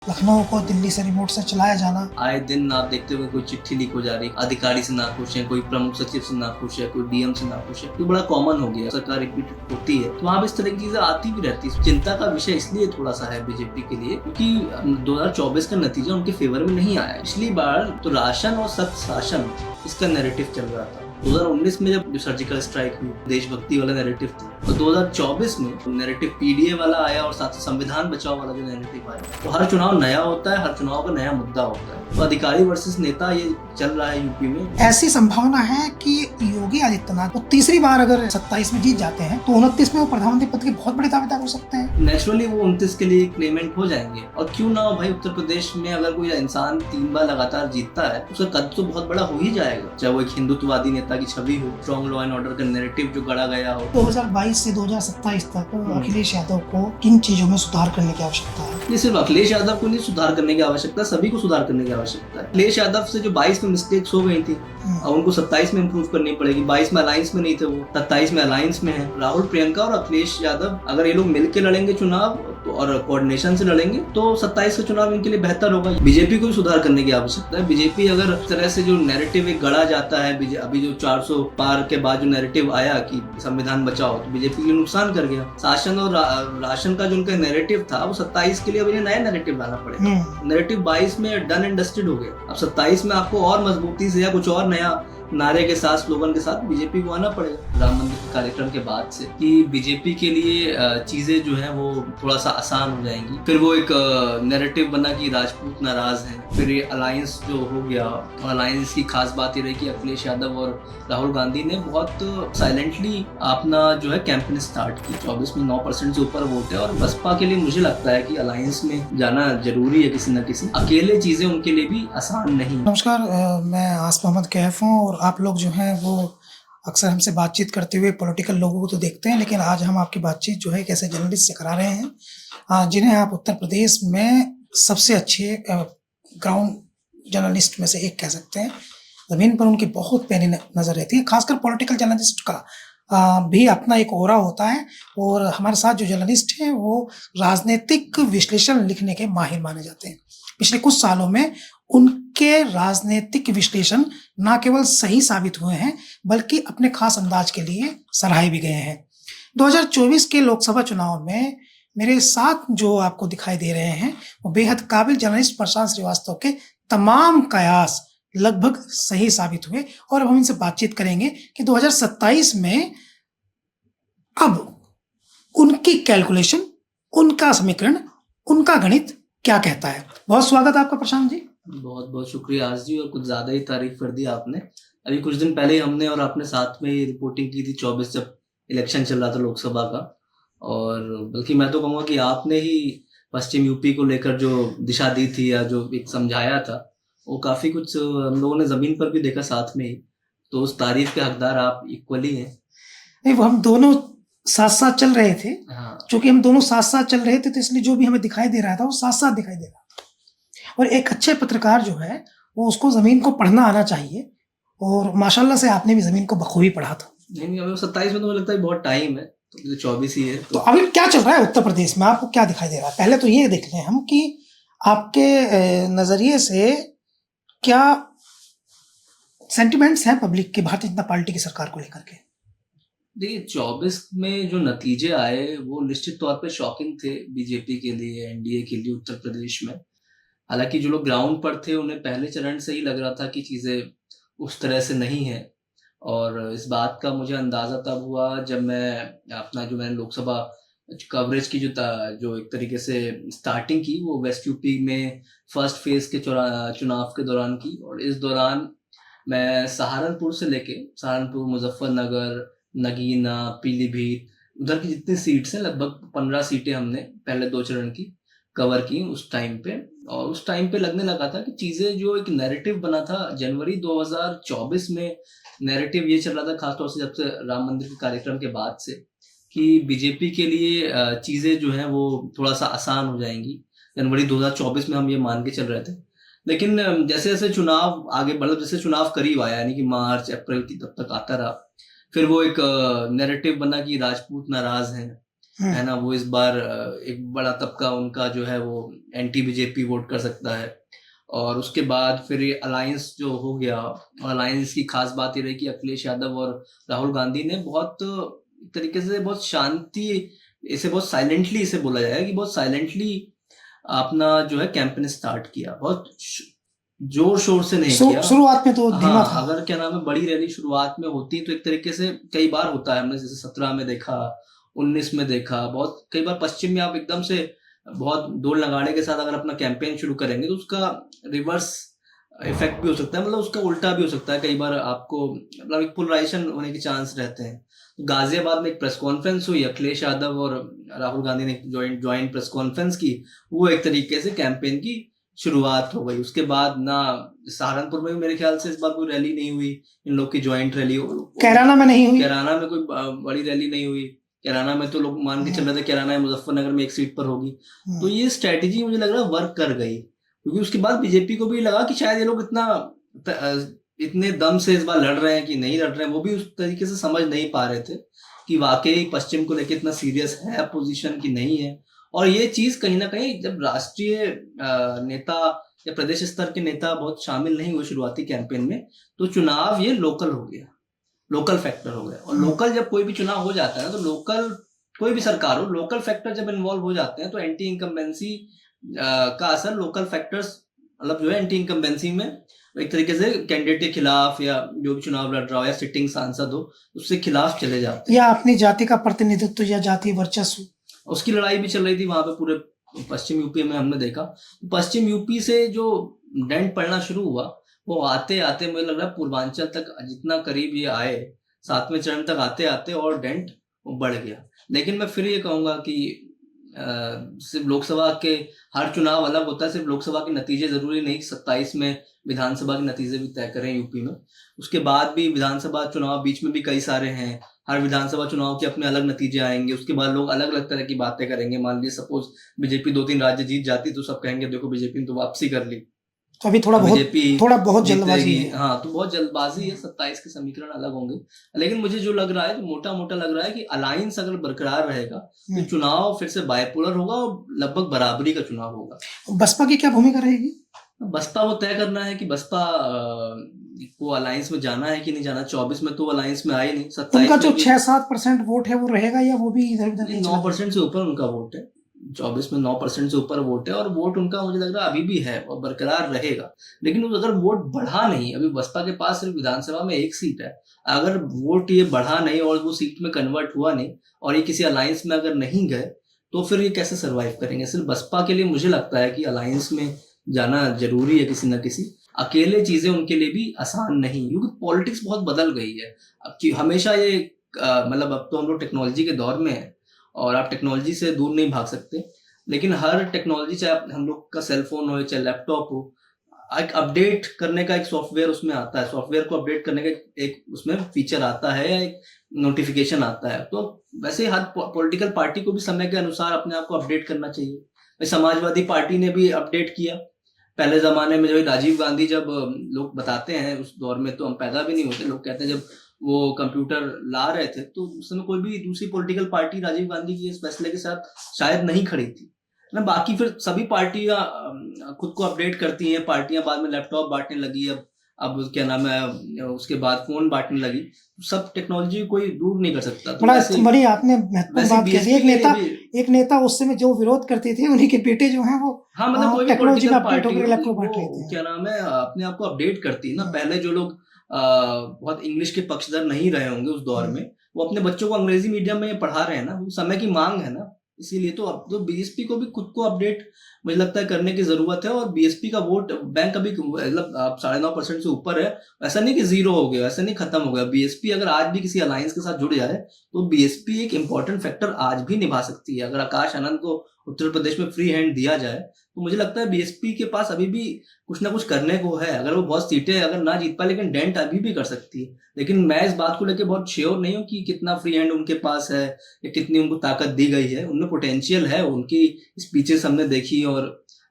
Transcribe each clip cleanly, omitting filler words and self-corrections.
लखनऊ को दिल्ली से रिमोट से चलाया जाना। आए दिन आप देखते हो कोई चिट्ठी लीक हो जा रही, अधिकारी से नाखुश है, कोई प्रमुख सचिव से नाखुश है, कोई डीएम से नाखुश है, तो बड़ा कॉमन हो गया। सरकार रिपीट होती है तो वहाँ पे इस तरह की चीजें आती भी रहती है। चिंता का विषय इसलिए थोड़ा सा है बीजेपी के लिए क्योंकि 2024 का नतीजा उनके फेवर में नहीं आया। पिछली बार तो राशन और सख्त शासन इसका नैरेटिव चल रहा था। 2019 में जब सर्जिकल स्ट्राइक हुई, देशभक्ति वाला नैरेटिव था, और 2024 में नैरेटिव पीडीए वाला आया और साथ ही संविधान बचाओ वाला जो नैरेटिव आया। तो हर चुनाव नया होता है, हर चुनाव का नया मुद्दा होता है। तो अधिकारी वर्सेस नेता ये चल रहा है यूपी में। ऐसी संभावना है कि योगी आदित्यनाथ वो तीसरी बार अगर 27 में जीत जाते हैं तो 29 में वो प्रधानमंत्री पद के बहुत बड़े दावेदार हो सकते हैं। नेचुरली वो 29 के लिए क्लेमेंट हो जाएंगे। और क्यों ना हो भाई, उत्तर प्रदेश में अगर कोई इंसान 3 बार लगातार जीतता है उसका कद तो बहुत बड़ा हो ही जाएगा। चाहे वो एक हिंदुत्ववादी नेता की छवि हो, स्ट्रॉन्ग लॉ एंड ऑर्डर का नैरेटिव जो गढ़ा गया हो। 2022 से 2027 तक अखिलेश यादव को किन चीजों में सुधार करने की आवश्यकता है? ये सिर्फ अखिलेश यादव को नहीं सुधार करने की आवश्यकता, सभी को सुधार करने की आवश्यकता है। अखिलेश यादव से जो 22 में मिस्टेक्स हो गई थी, अब उनको 27 में इम्प्रूव करनी पड़ेगी। 22 में अलायंस में नहीं थे वो, 27 में अलायंस में है। राहुल, प्रियंका और अखिलेश यादव अगर ये लोग मिलकर लड़ेंगे चुनाव तो और कोऑर्डिनेशन से लड़ेंगे तो 27 का चुनाव इनके लिए बेहतर होगा। बीजेपी को भी सुधार करने की आवश्यकता है। बीजेपी अगर इस तरह से जो नैरेटिव एक गढ़ा जाता है, अभी जो 400 पार के बाद जो नैरेटिव आया कि संविधान बचाओ, तो बीजेपी के लिए नुकसान कर गया। शासन और राशन का जो उनका नैरेटिव था वो 27 के लिए अब इन्हें नया नैरेटिव लाना पड़ेगा। नैरेटिव 22 में डन एंड डस्टेड हो गया। अब 27 में आपको और मजबूती से या कुछ और नया नारे के साथ, स्लोगन के साथ बीजेपी को आना पड़ेगा। राम मंदिर के कार्यक्रम के बाद से कि बीजेपी के लिए चीजें जो है वो थोड़ा सा आसान हो जाएंगी। फिर वो एक नैरेटिव बना कि राजपूत नाराज हैं। फिर ये अलायंस जो हो गया, अलायंस की खास बात ये रही कि अखिलेश यादव और राहुल गांधी ने बहुत साइलेंटली अपना जो है कैंपेन स्टार्ट की। 24 में 9% से ऊपर वोट है और बसपा के लिए मुझे लगता है कि अलायंस में जाना जरूरी है किसी न किसी। अकेले चीजें उनके लिए भी आसान नहीं। नमस्कार, मैं आसिफ मोहम्मद कैफ हूँ और आप लोग जो हैं वो अक्सर हमसे बातचीत करते हुए पॉलिटिकल लोगों को तो देखते हैं, लेकिन आज हम आपकी बातचीत जो है कैसे जर्नलिस्ट से करा रहे हैं जिन्हें आप उत्तर प्रदेश में सबसे अच्छे ग्राउंड जर्नलिस्ट में से एक कह सकते हैं। ज़मीन पर उनकी बहुत पैनी नज़र रहती है। खासकर पॉलिटिकल जर्नलिस्ट का भी अपना एक ओरा होता है और हमारे साथ जो जर्नलिस्ट हैं वो राजनीतिक विश्लेषण लिखने के माहिर माने जाते हैं। पिछले कुछ सालों में उनके राजनीतिक विश्लेषण न केवल सही साबित हुए हैं बल्कि अपने खास अंदाज के लिए सराहे भी गए हैं। 2024 के लोकसभा चुनाव में मेरे साथ जो आपको दिखाई दे रहे हैं वो बेहद काबिल जर्नलिस्ट प्रशांत श्रीवास्तव के तमाम कयास लगभग सही साबित हुए और अब हम इनसे बातचीत करेंगे कि 2027 में अब उनकी कैलकुलेशन, उनका समीकरण, उनका गणित क्या कहता है। बहुत स्वागत है आपका प्रशांत जी। बहुत बहुत शुक्रिया आज जी, और कुछ ज्यादा ही तारीफ कर दी आपने। अभी कुछ दिन पहले हमने और आपने साथ में रिपोर्टिंग की थी 24 जब इलेक्शन चल रहा था लोकसभा का, और बल्कि मैं तो कहूँगा कि आपने ही पश्चिम यूपी को लेकर जो दिशा दी थी या जो एक समझाया था वो काफी कुछ हम लोगों ने जमीन पर भी देखा साथ में ही। तो उस तारीफ के हकदार आप इक्वली हैं। नहीं, वो हम दोनों साथ साथ चल रहे थे। हाँ, क्योंकि हम दोनों साथ साथ चल रहे थे तो इसलिए जो भी हमें दिखाई दे रहा था वो साथ साथ दिखाई दे रहा था। और एक अच्छे पत्रकार जो है वो उसको जमीन को पढ़ना आना चाहिए और माशाल्लाह से आपने भी जमीन को बखूबी पढ़ा था। नहीं अभी 27 में तो मुझे लगता है बहुत टाइम है, तो 24 ही है। तो अभी क्या चल रहा है उत्तर प्रदेश में, आपको क्या दिखाई दे रहा है? पहले तो ये देख लें हम कि आपके नजरिए से क्या सेंटिमेंट्स हैं पब्लिक के भारतीय जनता पार्टी की सरकार को लेकर के। देखिए 24 में जो नतीजे आए वो निश्चित तौर पे शॉकिंग थे बीजेपी के लिए, एनडीए के लिए उत्तर प्रदेश में। हालांकि जो लोग ग्राउंड पर थे उन्हें पहले चरण से ही लग रहा था कि चीज़ें उस तरह से नहीं है, और इस बात का मुझे अंदाज़ा तब हुआ जब मैंने लोकसभा कवरेज की जो एक तरीके से स्टार्टिंग की वो वेस्ट यूपी में फर्स्ट फेज के चुनाव के दौरान की। और इस दौरान मैं सहारनपुर से लेके सहारनपुर, मुजफ्फरनगर, नगीना, पीलीभीत, उधर की जितनी सीट्स हैं लगभग 15 सीटें हमने पहले 2 चरण की कवर की उस टाइम पे। और उस टाइम पे लगने लगा था कि चीज़ें जो एक नैरेटिव बना था जनवरी 2024 में, नैरेटिव ये चल रहा था खासतौर से जब से राम मंदिर के कार्यक्रम के बाद से कि बीजेपी के लिए चीज़ें जो हैं वो थोड़ा सा आसान हो जाएंगी। जनवरी 2024 में हम ये मान के चल रहे थे। लेकिन जैसे जैसे चुनाव आगे बढ़ा, जैसे चुनाव करीब आया यानी कि मार्च अप्रैल की तब तक आता रहा, फिर वो एक नैरेटिव बना कि राजपूत नाराज हैं। है ना, वो इस बार एक बड़ा तबका उनका जो है वो एंटी बीजेपी वोट कर सकता है। और उसके बाद फिर ये अलायंस जो हो गया, अलायंस की खास बात ये रही कि अखिलेश यादव और राहुल गांधी ने बहुत एक तरीके से बहुत शांति, इसे बहुत साइलेंटली, इसे बोला जाए कि बहुत साइलेंटली अपना जो है कैंपेन स्टार्ट किया, बहुत जोर शोर से नहीं किया। शुरुआत में तो धीमा था। अगर क्या नाम है बड़ी रैली शुरुआत में होती तो एक तरीके से कई बार होता है, हमने जैसे 17 में देखा, 19 में देखा, बहुत कई बार पश्चिम में आप एकदम से बहुत ढोल नगाड़े के साथ अगर अपना कैंपेन शुरू करेंगे तो उसका रिवर्स इफेक्ट भी हो सकता है, मतलब उसका उल्टा भी हो सकता है। कई बार आपको मतलब एक पोलराइजेशन होने के चांस रहते हैं। गाजियाबाद में एक प्रेस कॉन्फ्रेंस हुई, अखिलेश यादव और राहुल गांधी ने ज्वाइंट प्रेस कॉन्फ्रेंस की, वो एक तरीके से कैंपेन की शुरुआत हो गई। उसके बाद ना सहारनपुर में भी मेरे ख्याल से इस बार कोई रैली नहीं हुई इन लोग की ज्वाइंट रैली। कैराना में नहीं हुई, कैराना में कोई बड़ी रैली नहीं हुई। कैराना में तो लोग मान के चल रहे थे कैराना मुजफ्फरनगर में एक सीट पर होगी। तो ये स्ट्रेटेजी मुझे लग रहा है वर्क कर गई, क्योंकि उसके बाद बीजेपी को भी लगा कि शायद ये लोग इतने दम से इस बार लड़ रहे हैं कि नहीं लड़ रहे हैं, वो भी उस तरीके से समझ नहीं पा रहे थे कि वाकई पश्चिम को लेकर इतना सीरियस है अपोजिशन की नहीं है। और ये चीज कहीं ना कहीं जब राष्ट्रीय नेता या प्रदेश स्तर के नेता बहुत शामिल नहीं हुए शुरुआती कैंपेन में, तो चुनाव ये लोकल हो गया, लोकल फैक्टर हो गया। और लोकल जब कोई भी चुनाव हो जाता है तो लोकल कोई भी सरकार हो, लोकल फैक्टर जब इन्वॉल्व हो जाते हैं तो एंटी इनकम्बेंसी का असर लोकल फैक्टर्स, मतलब जो है एंटी इनकम्बेंसी में एक तरीके से कैंडिडेट के खिलाफ या जो भी चुनाव लड़ रहा हो या सिटिंग सांसद हो उससे खिलाफ चले जाते हैं, या अपनी जाति का प्रतिनिधित्व या जाति वर्चस्व, उसकी लड़ाई भी चल रही थी वहां पे पूरे पश्चिम यूपी में। हमने देखा पश्चिम यूपी से जो डेंट पड़ना शुरू हुआ वो आते आते मुझे लग रहा है पूर्वांचल तक जितना करीब ये आए, 7वें चरण तक आते आते और डेंट बढ़ गया। लेकिन मैं फिर ये कहूंगा कि सिर्फ लोकसभा के हर चुनाव अलग होता है, सिर्फ लोकसभा के नतीजे जरूरी नहीं 27 में विधानसभा के नतीजे भी तय करें यूपी में। उसके बाद भी विधानसभा चुनाव बीच में भी कई सारे हैं, हर विधानसभा चुनाव के अपने अलग नतीजे आएंगे। उसके बाद लोग अलग अलग तरह की बातें करेंगे। मान लीजिए सपोज बीजेपी 2-3 राज्य जीत जाती तो सब कहेंगे देखो बीजेपी ने तो वापसी कर ली, तो अभी थोड़ा बहुत जल्दबाजी है। हाँ, तो बहुत जल्दबाजी है, 27 के समीकरण अलग होंगे। लेकिन मुझे जो लग रहा है, जो मोटा मोटा लग रहा है कि अलायंस अगर बरकरार रहेगा तो चुनाव फिर से बाइपोलर होगा और लगभग बराबरी का चुनाव होगा। बसपा की क्या भूमिका रहेगी? बसपा वो तय करना है कि बसपा को अलायंस में जाना है कि नहीं जाना। 24 में तो अलायंस में आई नहीं, 27 उनका जो 6-7% वोट है वो रहेगा या वो भी इधर उधर? 9% से ऊपर उनका वोट है, 24 में 9% से ऊपर वोट है। और वोट उनका मुझे लग रहा है अभी भी है और बरकरार रहेगा। लेकिन अगर वोट बढ़ा नहीं, अभी बसपा के पास सिर्फ विधानसभा में 1 सीट है, अगर वोट ये बढ़ा नहीं और वो सीट में कन्वर्ट हुआ नहीं और ये किसी अलायंस में अगर नहीं गए तो फिर ये कैसे सर्वाइव करेंगे। सिर्फ बसपा के लिए मुझे लगता है कि अलायंस में जाना जरूरी है किसी न किसी। अकेले चीजें उनके लिए भी आसान नहीं, क्योंकि पॉलिटिक्स बहुत बदल गई है अब कि हमेशा ये मतलब अब तो हम लोग टेक्नोलॉजी के दौर में है और आप टेक्नोलॉजी से दूर नहीं भाग सकते। लेकिन हर टेक्नोलॉजी, चाहे हम लोग का सेलफोन हो चाहे लैपटॉप हो, एक अपडेट करने का एक सॉफ्टवेयर उसमें आता है, सॉफ्टवेयर को अपडेट करने का एक उसमें फीचर आता है या एक नोटिफिकेशन आता है। तो वैसे हर पॉलिटिकल पार्टी को भी समय के अनुसार अपने आप को अपडेट करना चाहिए। समाजवादी पार्टी ने भी अपडेट किया। पहले जमाने में जब राजीव गांधी, जब लोग बताते हैं उस दौर में तो हम पैदा भी नहीं होते, लोग कहते हैं जब वो कंप्यूटर ला रहे थे तो उस समय कोई भी दूसरी पॉलिटिकल पार्टी राजीव गांधी की इस फैसले के साथ शायद नहीं खड़ी थी ना। बाकी फिर सभी पार्टियां खुद को अपडेट करती हैं, पार्टियां बाद में लैपटॉप बांटने लगी, अब क्या नाम है उसके बाद फोन बांटने लगी। सब टेक्नोलॉजी कोई दूर नहीं कर सकता। तो बड़ी आपने महत्वपूर्ण बात कही। एक नेता उस समय जो विरोध करते थे उन्हीं के बेटे जो हैं वो मतलब टेक्नोलॉजी में अपडेट होकर लैपटॉप बांट लेते हैं। क्या नाम है अपने आप को अपडेट करती है ना। पहले जो लोग बहुत इंग्लिश के पक्षधर नहीं रहे होंगे उस दौर में, वो अपने बच्चों को अंग्रेजी मीडियम में पढ़ा रहे हैं ना, समय की मांग है ना। इसीलिए तो अब तो बीएसपी को भी खुद को अपडेट मुझे लगता है करने की जरूरत है। और बीएसपी का वोट बैंक अभी मतलब 9.5% से ऊपर है। ऐसा नहीं कि जीरो हो गया, ऐसा नहीं खत्म हो गया। बीएसपी अगर आज भी किसी अलायंस के साथ जुड़ जाए तो बीएसपी एक इंपॉर्टेंट फैक्टर आज भी निभा सकती है। अगर आकाश आनंद को उत्तर प्रदेश में फ्री हैंड दिया जाए तो मुझे लगता है बीएसपी के पास अभी भी कुछ ना कुछ करने को है। अगर वो बहुत सीटें अगर ना जीत पाए, लेकिन डेंट अभी भी कर सकती है। लेकिन मैं इस बात को लेकर बहुत श्योर नहीं हूँ कि कितना फ्री हैंड उनके पास है या कितनी उनको ताकत दी गई है। उनमें पोटेंशियल है, उनकी स्पीचेस हमने देखी, और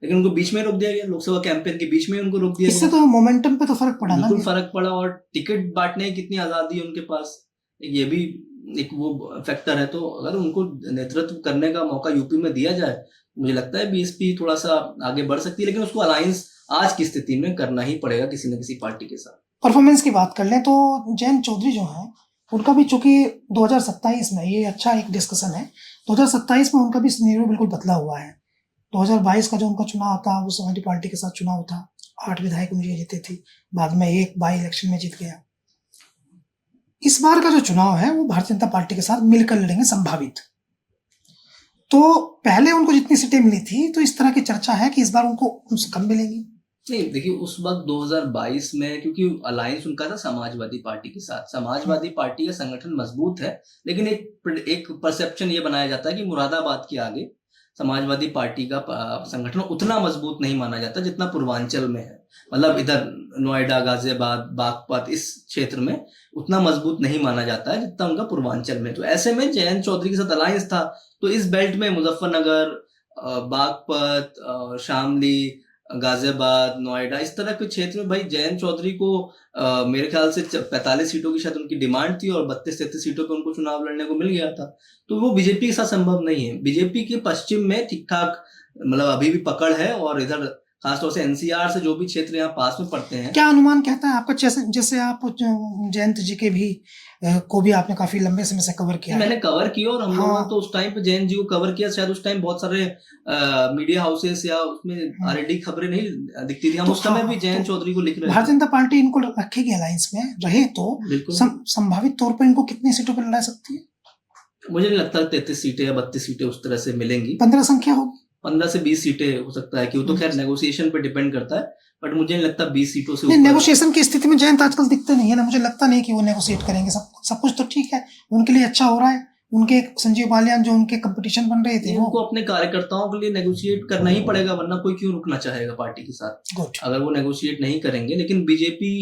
लेकिन उनको बीच में रोक दिया गया, लोकसभा कैंपेन के बीच में उनको रोक दिया गया। इससे तो मोमेंटम पे तो फर्क पड़ा ना। बिल्कुल फर्क पड़ा। और टिकट बांटने की कितनी आजादी है उनके पास, ये भी एक वो फैक्टर है। तो अगर उनको नेतृत्व करने का मौका यूपी में दिया जाए, मुझे लगता है बीएसपी थोड़ा सा आगे बढ़ सकती है, लेकिन उसको अलायंस आज की स्थिति में करना ही पड़ेगा किसी न किसी पार्टी के साथ। परफॉर्मेंस की बात कर लें तो जयंत चौधरी जो है उनका भी चूंकि 2027 में, ये अच्छा एक डिस्कशन है, 2027 में उनका भी सिनेरियो बिल्कुल बदला हुआ है। 2022 का जो उनका चुनाव था वो समाजवादी पार्टी के साथ चुनाव था, 8 विधायक उनकी जीते थे, बाद में एक बाई इलेक्शन में जीत गया। इस बार का जो चुनाव है वो भारतीय जनता पार्टी के साथ मिलकर लड़ेंगे संभावित। तो पहले उनको जितनी सीटें मिली थी तो इस तरह की चर्चा है कि इस बार उनको उनसे कम मिलेंगी। नहीं, देखिए उस वक्त 2022 में क्योंकि अलायंस उनका था समाजवादी पार्टी के साथ, समाजवादी पार्टी का संगठन मजबूत है, लेकिन एक परसेप्शन ये बनाया जाता है कि मुरादाबाद के आगे समाजवादी पार्टी का संगठन उतना मजबूत नहीं माना जाता जितना पूर्वांचल में है। मतलब इधर नोएडा, गाजियाबाद, बागपत, इस क्षेत्र में उतना मजबूत नहीं माना जाता है जितना उनका पूर्वांचल में। तो ऐसे में जयंत चौधरी के साथ अलायंस था, तो इस बेल्ट में मुजफ्फरनगर, बागपत, शामली, गाजियाबाद, नोएडा, इस तरह के क्षेत्र में भाई जयंत चौधरी को मेरे ख्याल से 45 सीटों की शायद उनकी डिमांड थी और 32-33 सीटों पे उनको चुनाव लड़ने को मिल गया था। तो वो बीजेपी के साथ संभव नहीं है। बीजेपी के पश्चिम में ठीक ठाक मतलब अभी भी पकड़ है, और इधर खासतौर से एनसीआर से जो भी क्षेत्र यहाँ पास में पड़ते हैं। क्या अनुमान कहता है आपका, जैसे आप जयंत जी के भी को भी आपने काफी लंबे समय से कवर किया? मैंने कवर किया, और हम लोगों ने तो उस टाइम पे जयंत जी को कवर किया, शायद उस टाइम बहुत सारे मीडिया हाउसेस या उसमें आरएडी खबरें नहीं दिखती थी, हम उस समय भी जयंत चौधरी को लिख रहे थे। भारतीय जनता पार्टी इनको रखेगी अलायंस में रहे तो संभावित तौर पर इनको कितनी सीटों पर लड़ा सकती है? मुझे नहीं लगता 33 सीटें या 32 सीटें उस तरह से मिलेंगी। 15 संख्या होगी, 15 से 20 सीटें हो सकता है कि वो तो खैर नेगोशिएशन पे डिपेंड करता है, बट मुझे नहीं लगता 20 सीटों से नहीं। नेगोशिएशन की स्थिति में जयंत आजकल दिखते नहीं है ना, मुझे लगता नहीं कि वो नेगोशिएट करेंगे। सब कुछ तो ठीक है, उनके लिए अच्छा हो रहा है। उनके संजीव बालियान जो उनके कंपटीशन बन रहे थे, उनको अपने कार्यकर्ताओं के लिए नेगोशिएट करना ही पड़ेगा, वरना कोई क्यों रुकना चाहेगा पार्टी के साथ अगर वो नेगोशिएट नहीं करेंगे। लेकिन बीजेपी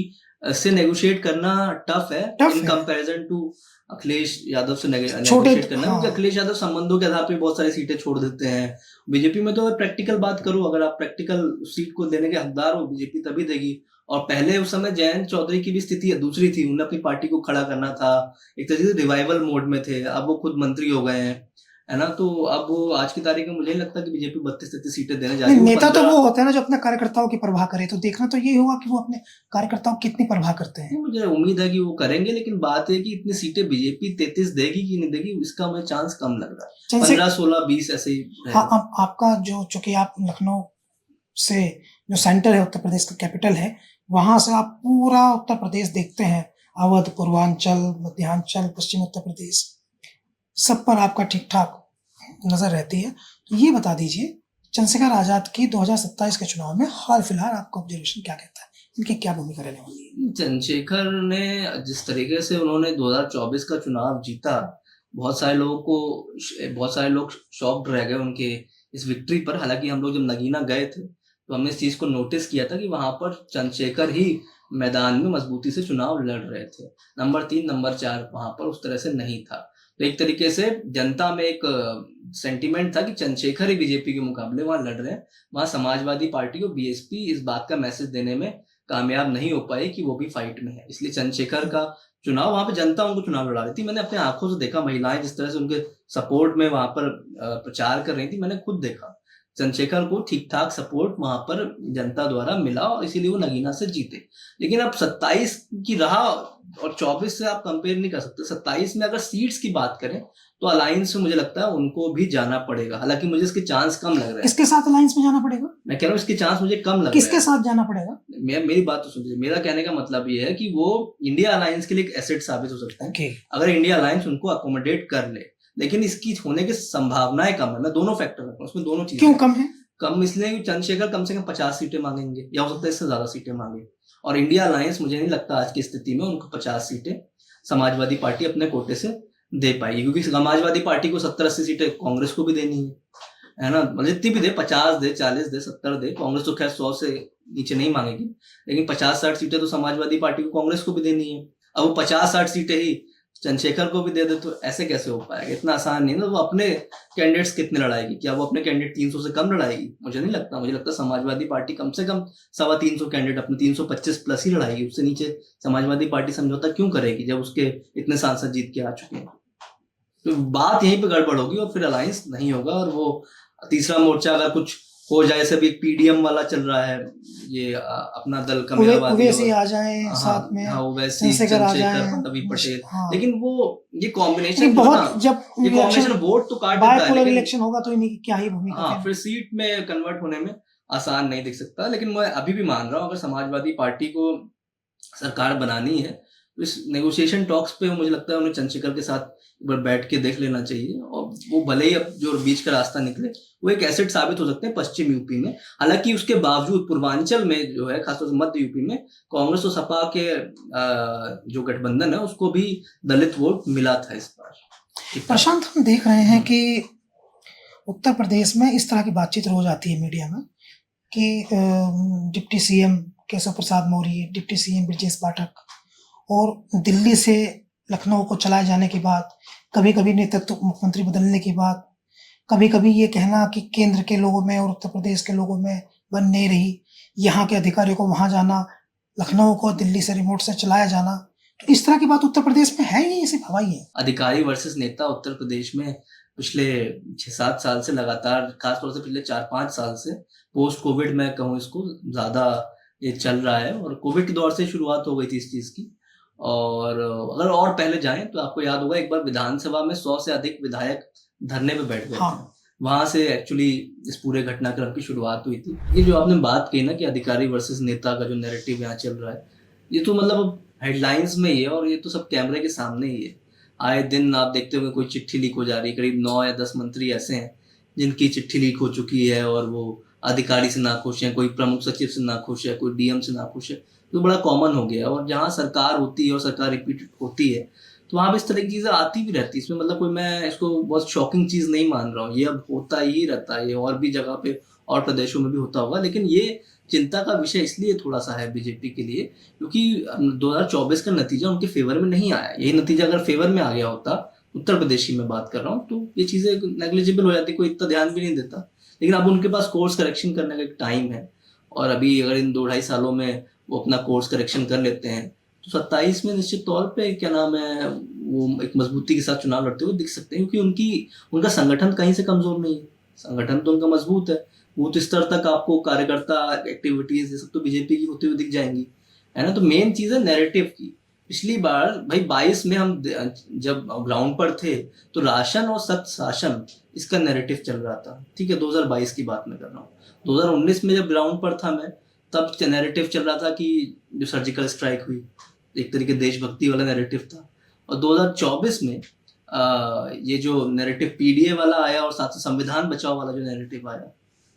से नेगोशिएट करना टफ है in comparison to Akhilesh Yadav से नेगोशिएट करना, क्योंकि अखिलेश यादव संबंधों के आधार पर बहुत सारी सीटें छोड़ देते हैं। बीजेपी में तो प्रैक्टिकल बात करूं, अगर आप प्रैक्टिकल सीट को देने के हकदार हो, बीजेपी तभी देगी। और पहले उस समय जयंत चौधरी की भी स्थिति दूसरी थी, उन्हें अपनी पार्टी को खड़ा करना था, एक तरीके से रिवाइवल मोड में थे। अब वो खुद मंत्री हो गए हैं, है ना, तो अब वो आज की तारीख में मुझे नहीं लगता कि बीजेपी 32-33 सीटें देने जा रही है। नेता तो वो होते हैं ना जो अपने कार्यकर्ताओं की परवाह करे, तो देखना तो ये होगा कि वो अपने कार्यकर्ताओं की कितनी परवाह करते हैं। मुझे उम्मीद है कि वो करेंगे, लेकिन बात है कि इतनी सीटें बीजेपी 33 देगी कि नहीं देगी, इसका मुझे चांस कम लग रहा है। 15, 16, 20 ऐसे ही। हाँ, आपका जो चूंकि आप लखनऊ से जो सेंटर है, उत्तर प्रदेश का कैपिटल है, वहां से आप पूरा उत्तर प्रदेश देखते हैं, अवध, पूर्वांचल, मध्यांचल, पश्चिम उत्तर प्रदेश, सब पर आपका ठीक ठाक नजर रहती है। तो ये बता दीजिए, चंद्रशेखर आजाद की 2027 के चुनाव में हाल फिलहाल आपका ऑब्जर्वेशन क्या कहता है, इनकी क्या भूमिका रहने वाली है? चंद्रशेखर ने जिस तरीके से उन्होंने 2024 का चुनाव जीता, बहुत सारे लोग शॉक्ड रह गए उनके इस विक्ट्री पर। हालांकि हम लोग जब नगीना गए थे तो हमने इस चीज को नोटिस किया था कि वहां पर चंद्रशेखर ही मैदान में मजबूती से चुनाव लड़ रहे थे। नंबर 3, नंबर 4 वहां पर उस तरह से नहीं था। तो एक तरीके से जनता में एक सेंटीमेंट था कि चंद्रशेखर ही बीजेपी के मुकाबले वहां लड़ रहे हैं। वहां समाजवादी पार्टी को बीएसपी इस बात का मैसेज देने में कामयाब नहीं हो पाई कि वो भी फाइट में है, इसलिए चंद्रशेखर का चुनाव, वहां पे जनता उनको चुनाव लड़ा रही थी। मैंने अपने आंखों से देखा, महिलाएं जिस तरह से उनके सपोर्ट में वहां पर प्रचार कर रही थी, मैंने खुद देखा चंद्रशेखर को ठीक ठाक सपोर्ट वहां पर जनता द्वारा मिला, और इसीलिए वो नगीना से जीते। लेकिन अब 27 की रहा और 24 से आप कंपेयर नहीं कर सकते। 27 में अगर सीट्स की बात करें तो अलायंस में मुझे लगता है उनको भी जाना पड़ेगा, हालांकि मुझे इसके चांस कम लग रहे हैं। किसके साथ अलायंस में जाना पड़ेगा? मैं कह रहा हूँ इसके चांस मुझे कम लग रहे हैं। किसके साथ जाना पड़ेगा? मेरी बात तो सुनिए, मेरा कहने का मतलब ये है कि वो इंडिया अलायंस के लिए एक एसेट साबित हो सकता है अगर इंडिया अलायंस उनको अकोमोडेट कर ले, लेकिन इसकी होने की संभावनाएं कम है। मैं दोनों फैक्टर रखता हूँ उसमें, दोनों चीजें। क्यों कम है? कम इसलिए कि चंद्रशेखर कम से कम 50 सीटें मांगेंगे, या हो सकता है इससे ज्यादा सीटें मांगे, और इंडिया अलायंस मुझे नहीं लगता आज की स्थिति में उनको 50 सीटें समाजवादी पार्टी अपने कोटे से दे पाएगी, क्योंकि समाजवादी पार्टी को 70-80 सीटें कांग्रेस को भी देनी है ना, जितनी भी दे, 50 दे, 40 दे, 70 दे, कांग्रेस तो खैर 100 से नीचे नहीं मांगेगी, लेकिन 50-60 सीटें तो समाजवादी पार्टी को कांग्रेस को भी देनी है। अब वो 50-60 सीटें ही चंद्रशेखर को भी दे दे तो ऐसे कैसे हो पाएगा? इतना आसान नहीं ना। वो अपने कैंडिडेट्स कितने लड़ाएगी? क्या वो अपने कैंडिडेट 300 से कम लड़ाएगी? मुझे नहीं लगता। मुझे लगता है समाजवादी पार्टी कम से कम 325 कैंडिडेट अपने 325 प्लस ही लड़ाएगी। उससे नीचे समाजवादी पार्टी समझौता क्यों करेगी जब उसके इतने सांसद जीत के आ चुके हैं? तो बात यहीं पे गड़बड़ होगी और फिर अलायंस नहीं होगा। और वो तीसरा मोर्चा अगर कुछ हो जाए, जैसे अभी पीडीएम वाला चल रहा है, ये अपना दल कम्युनिवादी ओवैसी और आ जाए साथ में, हाँ ओवैसी, चंद्रशेखर आ जाए, चंद्रशेखर, पट्टभी पटेल। हाँ। लेकिन वो ये कॉम्बिनेशन लेकिन जो है ना, बहुत जब ये कॉम्बिनेशन वोट तो काट देता है, बायपोलर लेकिन इलेक्शन होगा तो इनकी क्या ही भूमिका हाँ फिर। फिर सीट में कन्वर्ट होने में आसान नहीं दिख सकता। लेकिन मैं अभी भी मान रहा हूँ, अगर समाजवादी पार्टी को सरकार बनानी है तो इस नेगोशिएशन टॉक्स पे मुझे लगता है उन्हें चंद्रशेखर के साथ एक बार बैठ के देख लेना चाहिए। और वो भले ही अब जो बीच का रास्ता निकले, वो एक एसेट साबित हो सकते हैं पश्चिम यूपी में। हालांकि उसके बावजूद पूर्वांचल में जो है, खासतौर से मध्य यूपी में, कांग्रेस और सपा के जो गठबंधन है उसको भी दलित वोट मिला था इस बार। प्रशांत, हम देख रहे हैं कि उत्तर प्रदेश में इस तरह की बातचीत रोज आती है मीडिया में कि deputy CM Keshav Prasad Maurya, deputy CM Brajesh Pathak, और दिल्ली से लखनऊ को चलाए जाने के बाद, कभी कभी नेतृत्व मुख्यमंत्री बदलने के बाद, कभी कभी ये कहना कि केंद्र के लोगों में और उत्तर प्रदेश के लोगों में बन नहीं रही, यहाँ के अधिकारियों को वहां जाना, लखनऊ को दिल्ली से रिमोट से चलाया जाना। तो इस तरह की बात उत्तर प्रदेश में है, ये सिर्फ हवाई है? अधिकारी वर्सेस नेता उत्तर प्रदेश में पिछले 6-7 साल से लगातार, खासतौर से पिछले 4-5 साल से, पोस्ट कोविड मैं कहूँ इसको, ज्यादा ये चल रहा है। और कोविड के दौर से शुरुआत हो गई थी इस चीज की। और अगर और पहले जाएं तो आपको याद होगा, एक बार विधानसभा में 100 से अधिक विधायक धरने पे बैठ गए थे। हाँ। वहां से एक्चुअली इस पूरे घटनाक्रम की शुरुआत हुई थी। ये जो आपने बात कही ना कि अधिकारी वर्सेस नेता का जो नैरेटिव यहाँ चल रहा है, ये तो मतलब हेडलाइंस में ही है और ये तो सब कैमरे के सामने ही है। आए दिन आप देखते होंगे कोई चिट्ठी लीक हो जा रही है। करीब 9 या 10 मंत्री ऐसे हैं जिनकी चिट्ठी लीक हो चुकी है और वो अधिकारी से नाखुश हैं, कोई प्रमुख सचिव से नाखुश है, कोई डीएम से नाखुश है। तो बड़ा कॉमन हो गया है। और जहाँ सरकार होती है और सरकार रिपीट होती है तो वहाँ पे इस तरह की चीज़ें आती भी रहती है। इसमें मतलब कोई, मैं इसको बहुत शॉकिंग चीज़ नहीं मान रहा हूँ, ये अब होता ही रहता है। ये और भी जगह पे और प्रदेशों में भी होता होगा। लेकिन ये चिंता का विषय इसलिए थोड़ा सा है बीजेपी के लिए, क्योंकि 2024 का नतीजा उनके फेवर में नहीं आया। यही नतीजा अगर फेवर में आ गया होता, उत्तर प्रदेश की मैं बात कर रहा हूँ, तो ये चीज़ें नेग्लिजिबल हो जाती, कोई इतना ध्यान भी नहीं देता। लेकिन अब उनके पास कोर्स करेक्शन करने का एक टाइम है। और अभी अगर इन 2-2.5 सालों में वो अपना कोर्स करेक्शन कर लेते हैं तो 27 में निश्चित तौर पे क्या नाम है, वो एक मजबूती के साथ चुनाव लड़ते हुए दिख सकते हैं। क्योंकि उनका संगठन कहीं से कमजोर नहीं है, संगठन तो उनका मजबूत है। बूथ स्तर तक आपको कार्यकर्ता एक्टिविटीज ये सब तो बीजेपी की होती हुई दिख जाएंगी, है ना। तो मेन चीज है नैरेटिव की। पिछली बार भाई 22 में हम जब ग्राउंड पर थे तो राशन और सत्य शासन इसका नैरेटिव चल रहा था, ठीक है। 2022 की बात मैं कर रहा हूँ। 2019 में जब ग्राउंड पर था मैं, तब नैरेटिव चल रहा था कि जो सर्जिकल स्ट्राइक हुई एक तरीके देशभक्ति वाला नैरेटिव था। और 2024 में ये जो नैरेटिव पीडीए वाला आया और साथ ही संविधान बचाओ वाला जो नैरेटिव आया,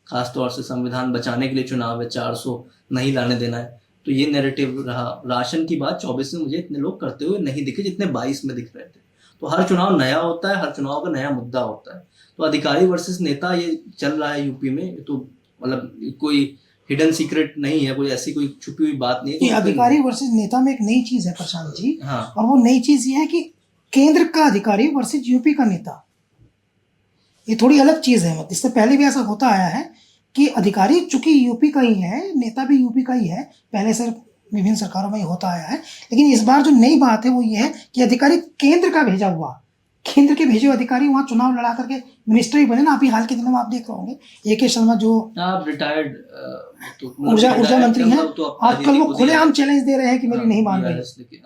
खासतौर से संविधान बचाने के लिए चुनाव है, 400 नहीं लाने देना है, तो ये नैरेटिव रहा। राशन की बात 24 में मुझे इतने लोग करते हुए नहीं दिखे जितने 22 में दिख रहे थे। तो हर चुनाव नया होता है, हर चुनाव का नया मुद्दा होता है। तो अधिकारी वर्सेस नेता ये चल रहा है यूपी में, तो मतलब कोई हिडन सीक्रेट नहीं है, कोई ऐसी कोई छुपी हुई बात नहीं है। ये अधिकारी वर्सेस नेता में एक नई चीज है प्रशांत जी। हाँ। और वो नई चीज ये है कि केंद्र का अधिकारी वर्सेस यूपी का नेता, ये थोड़ी अलग चीज है। इससे पहले भी ऐसा होता आया है कि अधिकारी चूंकि यूपी का ही है, नेता भी यूपी का ही है, पहले से विभिन्न सरकारों में ही होता आया है। लेकिन इस बार जो नई बात है वो ये है कि अधिकारी केंद्र का भेजा हुआ, केंद्र के भेजे हुए अधिकारी वहां चुनाव लड़ा करके मिनिस्टर ही बने ना। अभी हाल के दिनों में आप देख रहे होंगे AK शर्मा जो आप रिटायर्ड ऊर्जा मंत्री हैं, आजकल वो खुलेआम चैलेंज दे रहे हैं कि मेरी नहीं मान रही,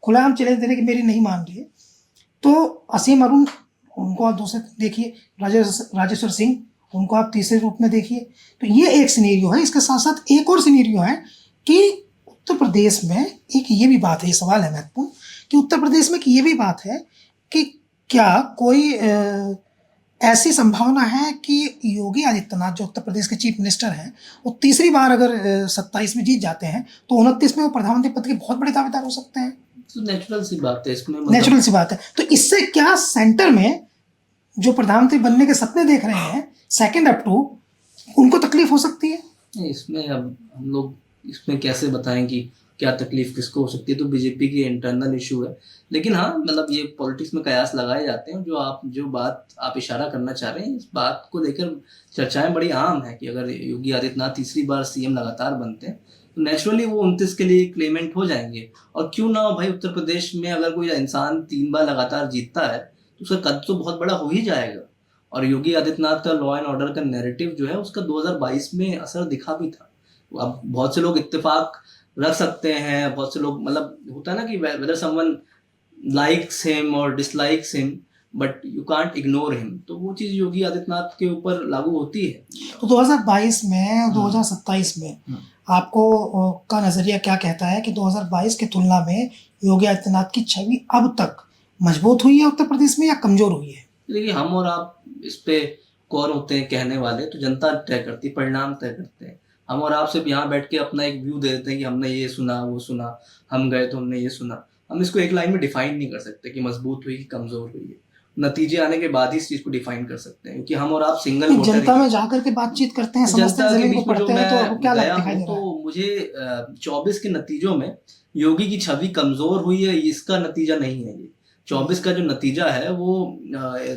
खुलेआम चैलेंज दे रहे हैं कि मेरी नहीं मान रही है। तो असीम अरुण, उनको आप दूसरे देखिए, राजेश्वर सिंह, उनको आप तीसरे रूप में देखिए। तो ये एक सिनेरियो है। इसके साथ साथ एक और सिनेरियो है कि उत्तर प्रदेश में एक ये भी बात है, ये सवाल है महत्वपूर्ण कि उत्तर प्रदेश में ये भी बात है कि क्या कोई ऐसी संभावना है कि योगी आदित्यनाथ जो उत्तर प्रदेश के चीफ मिनिस्टर हैं, वो तीसरी बार अगर 27 में जीत जाते हैं तो 29 में वो प्रधानमंत्री पद के बहुत बड़े दावेदार हो सकते हैं। तो नेचुरल सी बात है इसमें, नेचुरल सी बात है। तो इससे क्या सेंटर में जो प्रधानमंत्री बनने के सपने देख रहे हैं सेकंड अप टू, उनको तकलीफ हो सकती है? इसमें अब हम लोग इसमें कैसे बताएं कि क्या तकलीफ किसको हो सकती है, तो बीजेपी की इंटरनल इशू है। लेकिन हाँ, मतलब ये पॉलिटिक्स में कयास लगाए जाते हैं। जो बात आप इशारा करना चाह रहे हैं, इस बात को लेकर चर्चाएं बड़ी आम है कि अगर योगी आदित्यनाथ तीसरी बार सीएम लगातार बनते हैं तो नेचुरली वो 29 के लिए क्लेमेंट हो जाएंगे। और क्यों ना हो भाई, उत्तर प्रदेश में अगर कोई इंसान 3 बार लगातार जीतता है तो उसका कद तो बहुत बड़ा हो ही जाएगा। और योगी आदित्यनाथ का लॉ एंड ऑर्डर का नैरेटिव जो है उसका 2022 में असर दिखा भी था। अब बहुत से लोग इत्तेफाक रख सकते हैं, बहुत से लोग मतलब होता है ना कि वेदर समवन लाइक्स हिम और dislikes him but you can't ignore him, तो वो चीज योगी आदित्यनाथ के ऊपर लागू होती है। तो 2022 में 2027 में आपको का नजरिया क्या कहता है कि 2022 की तुलना में योगी आदित्यनाथ की छवि अब तक मजबूत हुई है उत्तर प्रदेश में या कमजोर हुई है? देखिए, हम और आप इस पे कौन होते हैं कहने वाले, तो जनता तय करती, परिणाम तय करते हैं। हम और आप सिर्फ यहाँ बैठ के अपना एक व्यू दे देते हैं कि हमने ये सुना वो सुना, हम गए तो हमने ये सुना। हम इसको एक लाइन में डिफाइन नहीं कर सकते कि मजबूत हुई कि कमजोर हुई है। नतीजे आने के बाद ही इस चीज को डिफाइन कर सकते हैं, क्योंकि हम और आप सिंगल वोटर जनता में जाकर के बातचीत करते हैं, समझते हैं, जनता के जमीन को बीच में जो पढ़ते हैं, तो आपको मैं क्या गया दिखाई हूँ, दे रहा है? तो मुझे 24 के नतीजों में योगी की छवि कमजोर हुई है, इसका नतीजा नहीं है ये। 24 का जो नतीजा है वो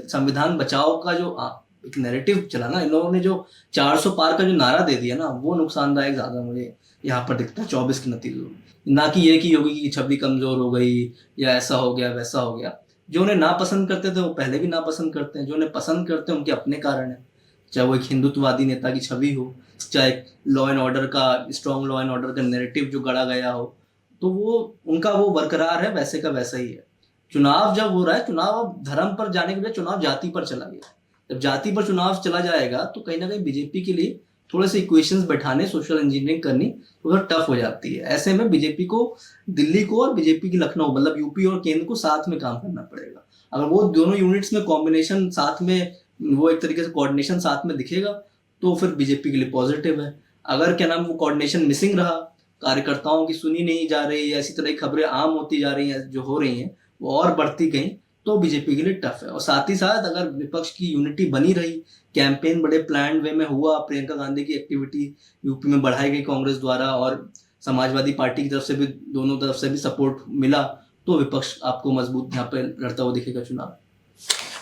संविधान बचाओ का जो एक नैरेटिव चला ना, इन लोगों ने जो 400 पार का जो नारा दे दिया ना, वो नुकसानदायक ज्यादा मुझे यहाँ पर दिखता है 24 के नतीजों में। ना कि ये कि योगी की छवि कमजोर हो गई या ऐसा हो गया वैसा हो गया। जो उन्हें नापसंद करते थे वो पहले भी नापसंद करते हैं, जो उन्हें पसंद करते हैं उनके अपने कारण है। चाहे वो एक हिंदुत्ववादी नेता की छवि हो, चाहे लॉ एंड ऑर्डर का, स्ट्रॉन्ग लॉ एंड ऑर्डर का नैरेटिव जो गढ़ा गया हो, तो वो उनका वो बरकरार है, वैसे का वैसा ही है। चुनाव जब हो रहा है, चुनाव अब धर्म पर जाने के बजाय चुनाव जाति पर चला गया। जब जाति पर चुनाव चला जाएगा तो कहीं ना कहीं बीजेपी के लिए थोड़े से इक्वेशंस बैठाने, सोशल इंजीनियरिंग करनी थोड़ा टफ हो जाती है। ऐसे में बीजेपी को दिल्ली को और बीजेपी की लखनऊ मतलब यूपी और केंद्र को साथ में काम करना पड़ेगा। अगर वो दोनों यूनिट्स में कॉम्बिनेशन साथ में, वो एक तरीके से कोऑर्डिनेशन साथ में दिखेगा तो फिर बीजेपी के लिए पॉजिटिव है। अगर क्या नाम वो कोऑर्डिनेशन मिसिंग रहा, कार्यकर्ताओं की सुनी नहीं जा रही, ऐसी तरह की खबरें आम होती जा रही हैं जो हो रही हैं वो और बढ़ती गई, तो बीजेपी के लिए टफ है। और साथ ही साथ अगर विपक्ष की यूनिटी बनी रही, कैंपेन बड़े प्लान वे में हुआ, प्रियंका गांधी की एक्टिविटी यूपी में बढ़ाई गई कांग्रेस द्वारा और समाजवादी पार्टी की तरफ से भी, दोनों तरफ से भी सपोर्ट मिला, तो विपक्ष आपको मजबूत यहाँ पे लड़ता हुआ दिखेगा चुनाव।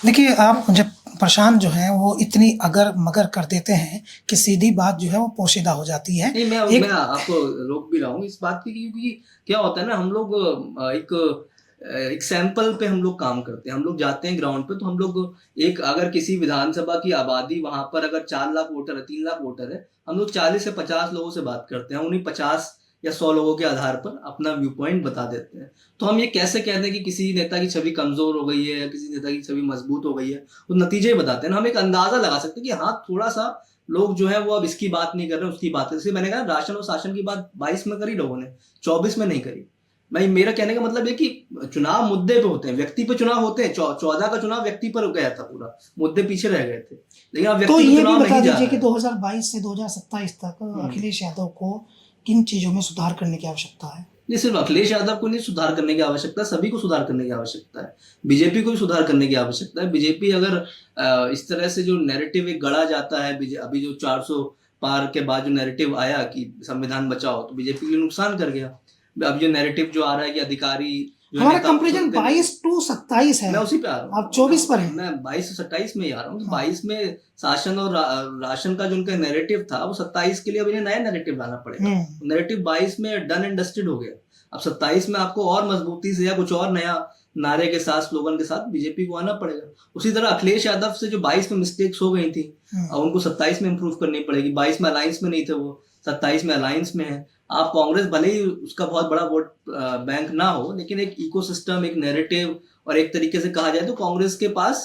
देखिए, आप जब प्रशांत जो है वो इतनी अगर मगर कर देते हैं कि सीधी बात जो है वो पोशीदा हो जाती है। नहीं, मैं आपको रोक भी रहा हूँ इस बात की, क्योंकि क्या होता है ना, हम लोग एक सैंपल पे हम लोग काम करते हैं। हम लोग जाते हैं ग्राउंड पे, तो हम लोग एक, अगर किसी विधानसभा की आबादी वहां पर अगर 4 लाख वोटर है, 3 लाख वोटर है, हम लोग 40 से 50 लोगों से बात करते हैं, उन्हीं 50 या 100 लोगों के आधार पर अपना व्यू पॉइंट बता देते हैं। तो हम ये कैसे कह दें कि किसी नेता की छवि कमजोर हो गई है या किसी नेता की छवि मजबूत हो गई है, वो नतीजे ही बताते हैं ना। हम एक अंदाजा लगा सकते हैं कि हाँ, थोड़ा सा लोग जो है वो अब इसकी बात नहीं कर रहे, उसकी बात है। जैसे मैंने कहा, राशन और शासन की बात 22 में करी लोगों ने, 24 में नहीं करी। भाई, मेरा कहने का मतलब है कि चुनाव मुद्दे पे होते हैं, व्यक्ति पे चुनाव होते हैं। 14 का चुनाव व्यक्ति पर गया था, पूरा मुद्दे पीछे रह गए थे, लेकिन अब तो व्यक्ति ये भी चुनाव बता नहीं जा दीजिए रहा कि है। 2022 से 2027 तक अखिलेश यादव को किन चीजों में सुधार करने की आवश्यकता है? ये सिर्फ अखिलेश यादव को नहीं सुधार करने की आवश्यकता है, सभी को सुधार करने की आवश्यकता है। बीजेपी को भी सुधार करने की आवश्यकता है। बीजेपी अगर इस तरह से जो नैरेटिव एक गढ़ा जाता है, अभी जो 400 पार के बाद जो नैरेटिव आया कि संविधान बचाओ, तो बीजेपी के लिए नुकसान कर गया। अब जो नैरेटिव जो आ रहा है कि अधिकारी जो हमारा नेता कंपेरिजन 22 टू 27 है, मैं उसी पे आ रहा हूँ, आप 24 पर हैं। मैं 22 से 27 में ही आ रहा हूँ। 22 में शासन और राशन का जो उनका नैरेटिव था, वो 27 के लिए अब इन्हें नया नैरेटिव लाना पड़ेगा। नैरेटिव 22 में डन एंड डस्टेड हो गया। अब 27 में आपको और मजबूती से या कुछ और नया नारे के साथ, स्लोगन के साथ बीजेपी को आना पड़ेगा। उसी तरह अखिलेश यादव से जो 22 में मिस्टेक्स हो गई थी, अब उनको 27 में इंप्रूव करनी पड़ेगी। 22 में अलायंस में नहीं थे वो, 27 में अलायंस में है। आप कांग्रेस भले ही उसका बहुत बड़ा वोट बैंक ना हो, लेकिन एक इकोसिस्टम, एक नैरेटिव, और एक तरीके से कहा जाए तो कांग्रेस के पास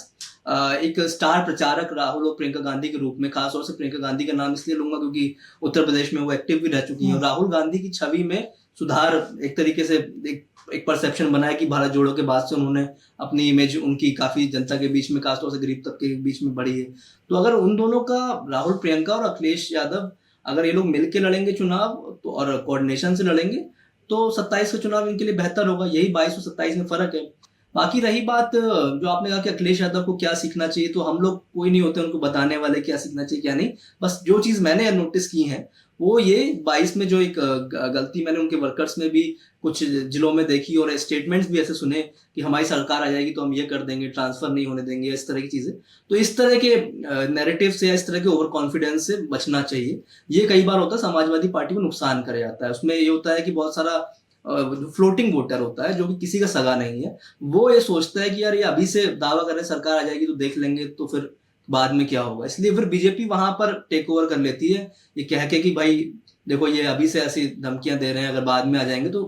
एक स्टार प्रचारक राहुल और प्रियंका गांधी के रूप में, खासतौर से प्रियंका गांधी का नाम इसलिए लूंगा क्योंकि उत्तर प्रदेश में वो एक्टिव भी रह चुकी है। और राहुल गांधी की छवि में सुधार, एक तरीके से एक परसेप्शन बना है कि भारत जोड़ो के बाद से उन्होंने अपनी इमेज उनकी काफी जनता के बीच में, खासतौर से गरीब तबके के बीच में बढ़ी है। तो अगर उन दोनों का, राहुल प्रियंका और अखिलेश यादव, अगर ये लोग मिलकर लड़ेंगे चुनाव तो, और कोऑर्डिनेशन से लड़ेंगे, तो 27 का चुनाव इनके लिए बेहतर होगा। यही 22 और 27 में फर्क है। बाकी रही बात जो आपने कहा कि अखिलेश यादव को क्या सीखना चाहिए, तो हम लोग कोई नहीं होते उनको बताने वाले क्या सीखना चाहिए क्या नहीं। बस जो चीज मैंने नोटिस की है वो ये 22 में जो एक गलती मैंने उनके वर्कर्स में भी कुछ जिलों में देखी, और स्टेटमेंट्स भी ऐसे सुने कि हमारी सरकार आ जाएगी तो हम ये कर देंगे, ट्रांसफर नहीं होने देंगे, इस तरह की चीजें। तो इस तरह के नैरेटिव से या इस तरह के ओवर कॉन्फिडेंस से बचना चाहिए। ये कई बार होता है समाजवादी पार्टी को नुकसान कर जाता है। उसमें ये होता है कि बहुत सारा जो फ्लोटिंग वोटर होता है, जो कि किसी का सगा नहीं है, वो ये सोचता है कि यार ये अभी से दावा कर रहे सरकार आ जाएगी तो देख लेंगे, तो फिर बाद में क्या होगा। इसलिए फिर बीजेपी वहां पर टेक ओवर कर लेती है, ये कह के कि भाई देखो ये अभी से ऐसी धमकियां दे रहे हैं, अगर बाद में आ जाएंगे तो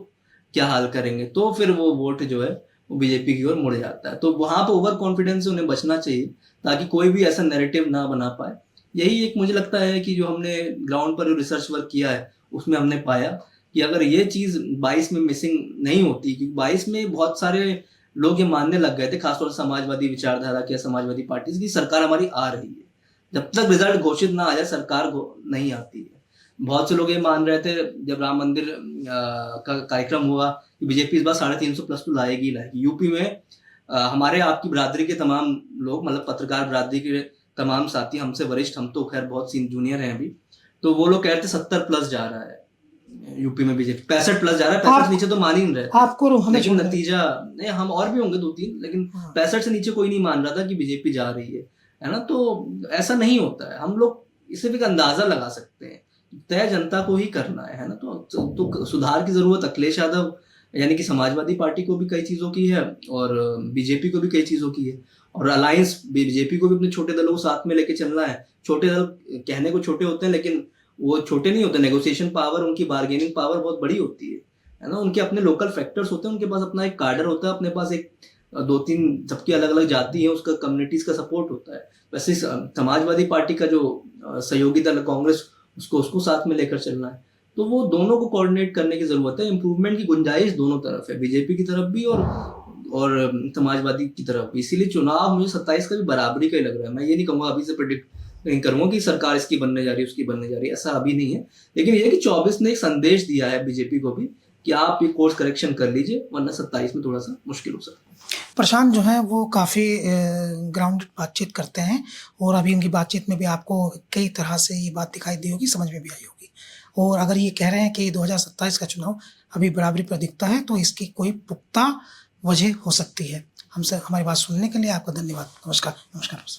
क्या हाल करेंगे। तो फिर वो वोट जो है वो बीजेपी की ओर मुड़ जाता है। तो वहां पर ओवर कॉन्फिडेंस से उन्हें बचना चाहिए, ताकि कोई भी ऐसा नैरेटिव ना बना पाए। यही एक मुझे लगता है कि जो हमने ग्राउंड पर जो रिसर्च वर्क किया है उसमें हमने पाया कि अगर ये चीज 22 में मिसिंग नहीं होती, क्योंकि 22 में बहुत सारे लोग ये मानने लग गए थे, खासतौर से समाजवादी विचारधारा के समाजवादी पार्टी की सरकार हमारी आ रही है, जब तक रिजल्ट घोषित ना आ जाए सरकार नहीं आती है। बहुत से लोग ये मान रहे थे जब राम मंदिर का कार्यक्रम हुआ कि बीजेपी इस बार 350 प्लस तो लाएगी लाएगी। यूपी में हमारे आपकी बिरादरी के तमाम लोग, मतलब पत्रकार बिरादरी के तमाम साथी, हमसे वरिष्ठ, हम तो खैर बहुत जूनियर हैं अभी, तो वो लोग कहते हैं 70 प्लस जा रहा है यूपी में बीजेपी, 65 प्लस जा रहा है, 65 नीचे तो मान ही नहीं रहे, आपको लेकिन नतीजा नहीं, हम और भी होंगे 2-3, लेकिन 65 से नीचे कोई नहीं मान रहा था कि बीजेपी जा रही है ना। तो ऐसा नहीं होता है, हम लोग इसे भी एक अंदाजा लगा सकते हैं, तय जनता को ही करना है ना। तो सुधार की जरूरत अखिलेश यादव यानी कि समाजवादी पार्टी को भी कई चीजों की है और बीजेपी को भी कई चीजों की है, और अलायंस बीजेपी को भी अपने छोटे दलों को साथ में लेके चलना है। छोटे दल कहने को छोटे होते हैं, लेकिन वो छोटे नहीं होते, नेगोशिएशन पावर, उनकी बार्गेनिंग पावर बहुत बड़ी होती है ना। उनके अपने लोकल फैक्टर्स होते हैं, उनके पास अपना एक कार्डर होता है, अपने पास एक 2-3 सबकी अलग अलग जाति है, उसका कम्युनिटीज का सपोर्ट होता है। वैसे समाजवादी पार्टी का जो सहयोगी दल कांग्रेस, उसको साथ में लेकर चलना है, तो वो दोनों को कोऑर्डिनेट करने की जरूरत है। इंप्रूवमेंट की गुंजाइश दोनों तरफ है, बीजेपी की तरफ भी और समाजवादी की तरफ भी। इसीलिए चुनाव मुझे 27 का भी बराबरी का ही लग रहा है। मैं ये नहीं कहूंगा, अभी से प्रेडिक्ट नहीं करूंगा कि सरकार इसकी बनने जा रही है उसकी बनने जा रही है, ऐसा अभी नहीं है। लेकिन ये कि 24 ने एक संदेश दिया है बीजेपी को भी कि आप ये कोर्स करेक्शन कर लीजिए, वरना 27 में थोड़ा सा मुश्किल हो सकता है। प्रशांत जो है वो काफ़ी ग्राउंडेड बातचीत करते हैं, और अभी उनकी बातचीत में भी आपको कई तरह से ये बात दिखाई दी होगी, समझ में भी आई होगी। और अगर ये कह रहे हैं कि 2027 का चुनाव अभी बराबरी पर दिखता है, तो इसकी कोई पुख्ता वजह हो सकती है। हमसे हमारी बात सुनने के लिए आपका धन्यवाद। नमस्कार।